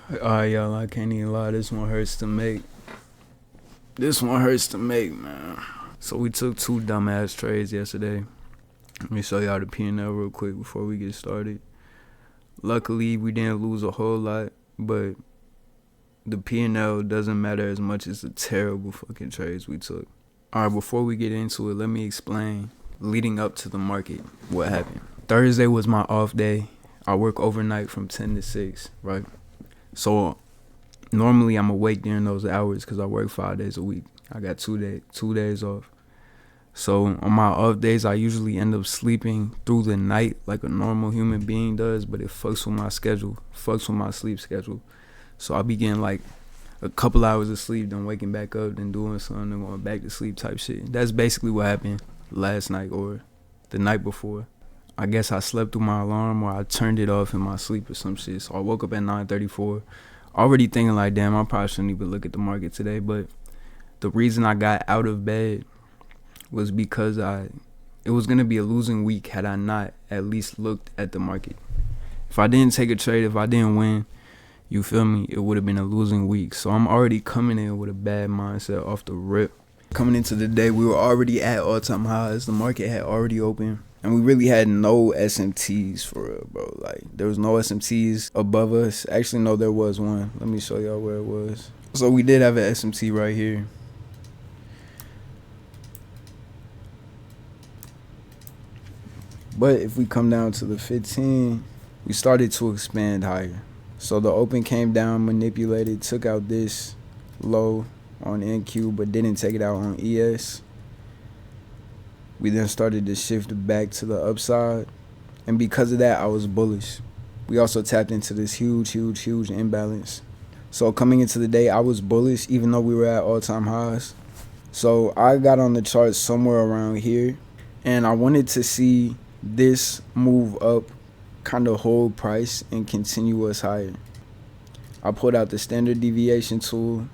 Alright, y'all, I can't even lie. This one hurts to make. This one hurts to make, man. So we took two dumbass trades yesterday. Let me show y'all the P&L real quick before we get started. Luckily, we didn't lose a whole lot, but the P&L doesn't matter as much as the terrible fucking trades we took. Alright, before we get into it, let me explain leading up to the market what happened. Thursday was my off day. I work overnight from 10 to 6, right? So normally I'm awake during those hours because I work 5 days a week. I got 2 days off. So on my off days, I usually end up sleeping through the night like a normal human being does, but it fucks with my schedule, fucks with my sleep schedule. So I'll be getting like a couple hours of sleep, then waking back up, then doing something, then going back to sleep type shit. That's basically what happened last night or the night before. I guess I slept through my alarm or I turned it off in my sleep or some shit. So I woke up at 9:34, already thinking like, damn, I probably shouldn't even look at the market today. But the reason I got out of bed was because it was going to be a losing week had I not at least looked at the market. If I didn't take a trade, if I didn't win, you feel me, it would have been a losing week. So I'm already coming in with a bad mindset off the rip. Coming into the day, we were already at all-time highs. The market had already opened. And we really had no SMTs for real, bro. Like, there was no SMTs above us. Actually, no, there was one. Let me show y'all where it was. So we did have an SMT right here. But if we come down to the 15, we started to expand higher. So the open came down, manipulated, took out this low on NQ, but didn't take it out on ES. We then started to shift back to the upside. And because of that, I was bullish. We also tapped into this huge imbalance. So coming into the day, I was bullish, even though we were at all-time highs. So I got on the chart somewhere around here. And I wanted to see this move up, kind of hold price, and continue us higher. I pulled out the standard deviation tool.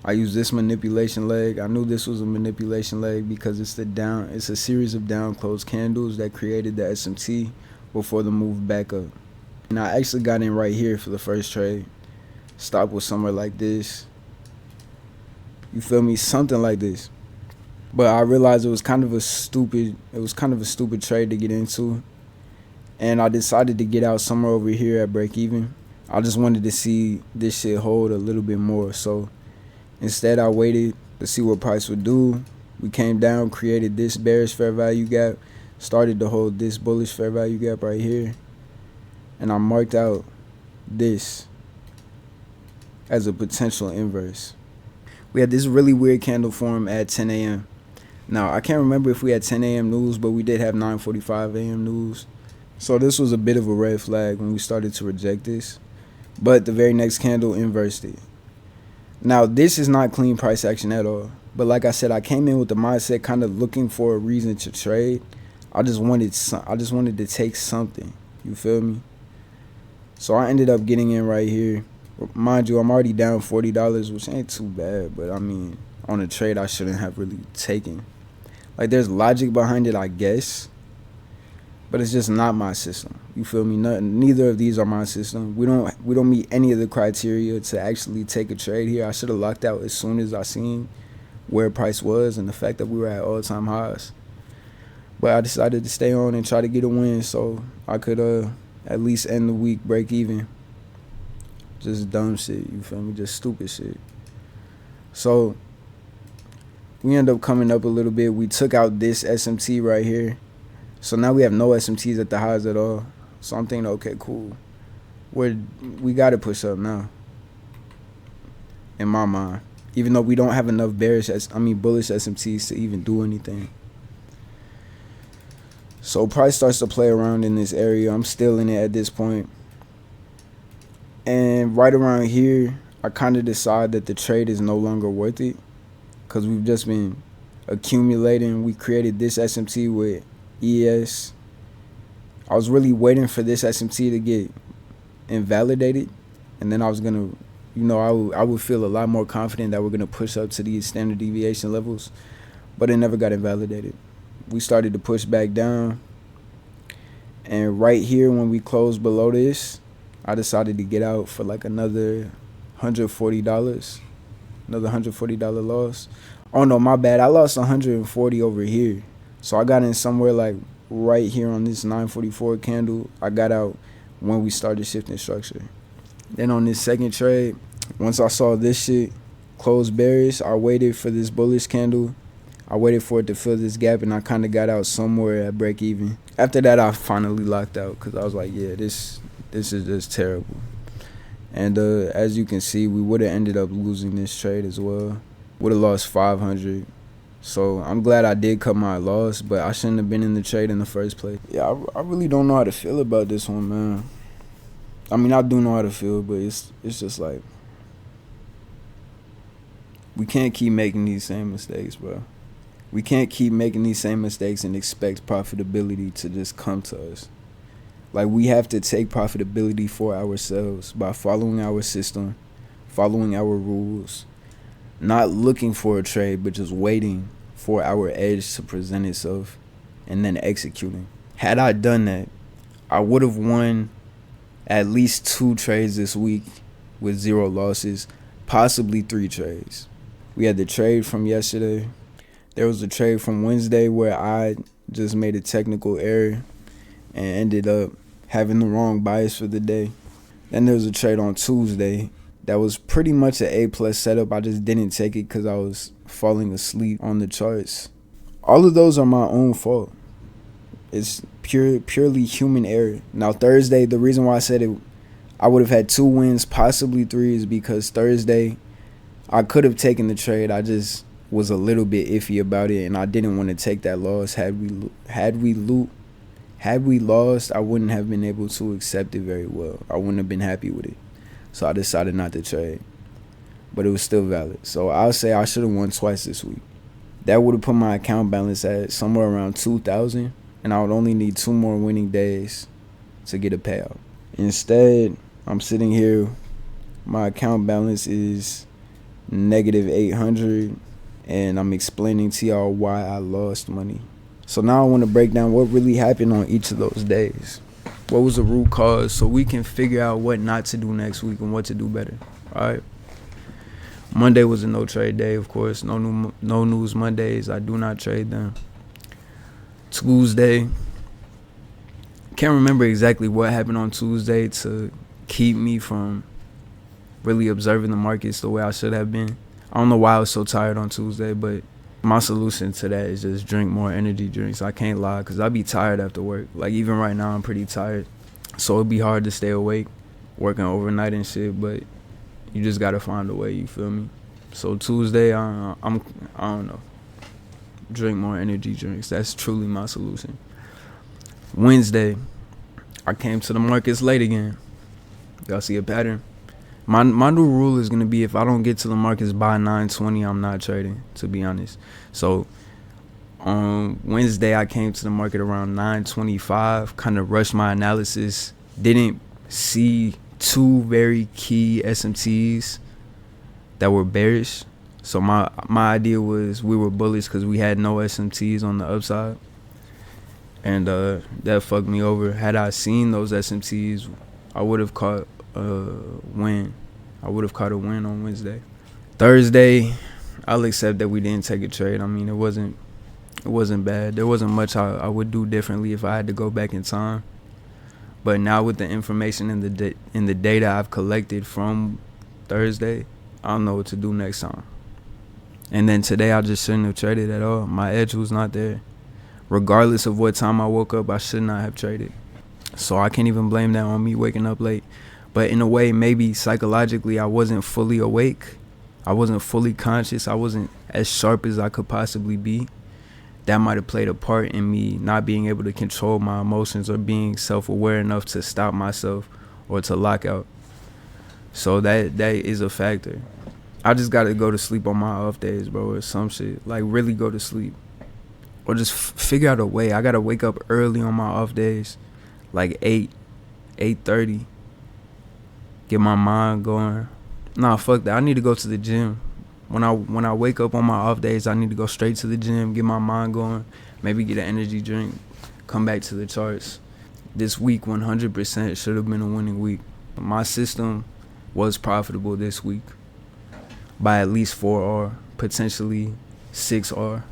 I used this manipulation leg. I knew this was a manipulation leg because it's a series of down closed candles that created the SMT before the move back up. And I actually got in right here for the first trade. Stop was somewhere like this. You feel me? Something like this. But I realized it was kind of a stupid trade to get into. And I decided to get out somewhere over here at break even. I just wanted to see this shit hold a little bit more. So instead, I waited to see what price would do. We came down, created this bearish fair value gap, started to hold this bullish fair value gap right here. And I marked out this as a potential inverse. We had this really weird candle form at 10 a.m. Now, I can't remember if we had 10 a.m. news, but we did have 9:45 a.m. news. So this was a bit of a red flag when we started to reject this. But the very next candle inversed it. Now, this is not clean price action at all. But like I said, I came in with the mindset kind of looking for a reason to trade. I just wanted to take something. You feel me? So I ended up getting in right here. Mind you, I'm already down $40, which ain't too bad. But I mean, on a trade I shouldn't have really taken. Like, there's logic behind it, I guess. But it's just not my system. You feel me? Neither of these are my system. We don't meet any of the criteria to actually take a trade here. I should have locked out as soon as I seen where price was and the fact that we were at all-time highs. But I decided to stay on and try to get a win so I could at least end the week break even. Just dumb shit, you feel me? Just stupid shit. So we end up coming up a little bit. We took out this SMT right here. So now we have no SMTs at the highs at all. So I'm thinking, okay, cool. We got to push up now. In my mind. Even though we don't have enough bullish SMTs to even do anything. So price starts to play around in this area. I'm still in it at this point. And right around here, I kind of decide that the trade is no longer worth it. Because we've just been accumulating. We created this SMT with ES. I was really waiting for this SMT to get invalidated, and then I was gonna, I would feel a lot more confident that we're gonna push up to these standard deviation levels, but it never got invalidated. We started to push back down. And right here, when we closed below this, I decided to get out for like another $140. Another $140 loss. Oh no, my bad. I lost 140 over here. So I got in somewhere like right here on this 944 candle. I got out when we started shifting structure. Then on this second trade, once I saw this shit close bearish, I waited for this bullish candle. I waited for it to fill this gap, and I kind of got out somewhere at break even. After that, I finally locked out because I was like, yeah, this is just terrible. And as you can see, we would have ended up losing this trade as well. Would have lost 500. So I'm glad I did cut my loss, but I shouldn't have been in the trade in the first place. Yeah, I really don't know how to feel about this one, man. I mean, I do know how to feel, but it's just like, we can't keep making these same mistakes, bro. We can't keep making these same mistakes and expect profitability to just come to us. Like, we have to take profitability for ourselves by following our system, following our rules, not looking for a trade, but just waiting for our edge to present itself and then executing. Had I done that, I would have won at least 2 trades this week with 0 losses, possibly 3 trades. We had the trade from yesterday. There was a trade from Wednesday where I just made a technical error and ended up having the wrong bias for the day. Then there was a trade on Tuesday that was pretty much an A+ setup. I just didn't take it because I was falling asleep on the charts. All of those are my own fault. It's purely human error. Now Thursday, the reason why I said it, I would have had 2 wins, possibly 3, is because Thursday I could have taken the trade. I just was a little bit iffy about it, and I didn't want to take that loss. Had we lost, I wouldn't have been able to accept it very well. I wouldn't have been happy with it. So I decided not to trade. But it was still valid. So I'll say I should have won twice this week. That would have put my account balance at somewhere around 2,000, and I would only need 2 more winning days to get a payout. Instead, I'm sitting here, my account balance is -800, and I'm explaining to y'all why I lost money. So now I want to break down what really happened on each of those days. What was the root cause, so we can figure out what not to do next week and what to do better. All right. Monday was a no trade day, of course. No news Mondays. I do not trade them. Tuesday. Can't remember exactly what happened on Tuesday to keep me from really observing the markets the way I should have been. I don't know why I was so tired on Tuesday, but my solution to that is just drink more energy drinks. I can't lie, because I be tired after work. Like, even right now, I'm pretty tired. So it'd be hard to stay awake, working overnight and shit, but you just got to find a way, you feel me? So Tuesday, I don't know. Drink more energy drinks. That's truly my solution. Wednesday, I came to the markets late again. Y'all see a pattern? My new rule is going to be, if I don't get to the markets by 9:20, I'm not trading, to be honest. So on Wednesday, I came to the market around 9:25, kind of rushed my analysis, didn't see 2 very key SMTs that were bearish. So my idea was we were bullish because we had no SMTs on the upside. And that fucked me over. Had I seen those SMTs, I would have caught win. I would have caught a win on Wednesday. Thursday, I'll accept that we didn't take a trade. I mean, it wasn't bad. There wasn't much I would do differently if I had to go back in time. But now with the information and the data I've collected from Thursday, I don't know what to do next time. And then today, I just shouldn't have traded at all. My edge was not there. Regardless of what time I woke up, I should not have traded. So I can't even blame that on me waking up late. But in a way, maybe psychologically, I wasn't fully awake. I wasn't fully conscious. I wasn't as sharp as I could possibly be. That might have played a part in me not being able to control my emotions or being self-aware enough to stop myself or to lock out. So that is a factor. I just got to go to sleep on my off days, bro, or some shit. Like, really go to sleep. Or just figure out a way. I got to wake up early on my off days, like 8:30. Get my mind going. Nah, fuck that. I need to go to the gym. When I wake up on my off days, I need to go straight to the gym, get my mind going, maybe get an energy drink, come back to the charts. This week 100% should have been a winning week. My system was profitable this week by at least 4R, potentially 6R.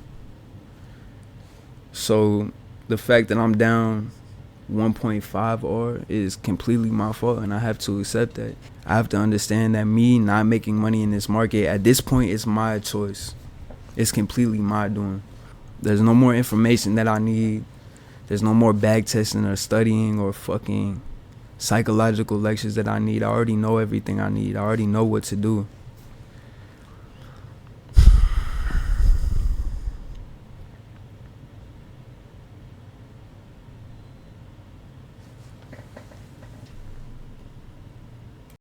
So the fact that I'm down 1.5R is completely my fault, and I have to accept that. I have to understand that me not making money in this market at this point is my choice. It's completely my doing. There's no more information that I need. There's no more bag testing or studying or fucking psychological lectures that I need. I already know everything I need. I already know what to do.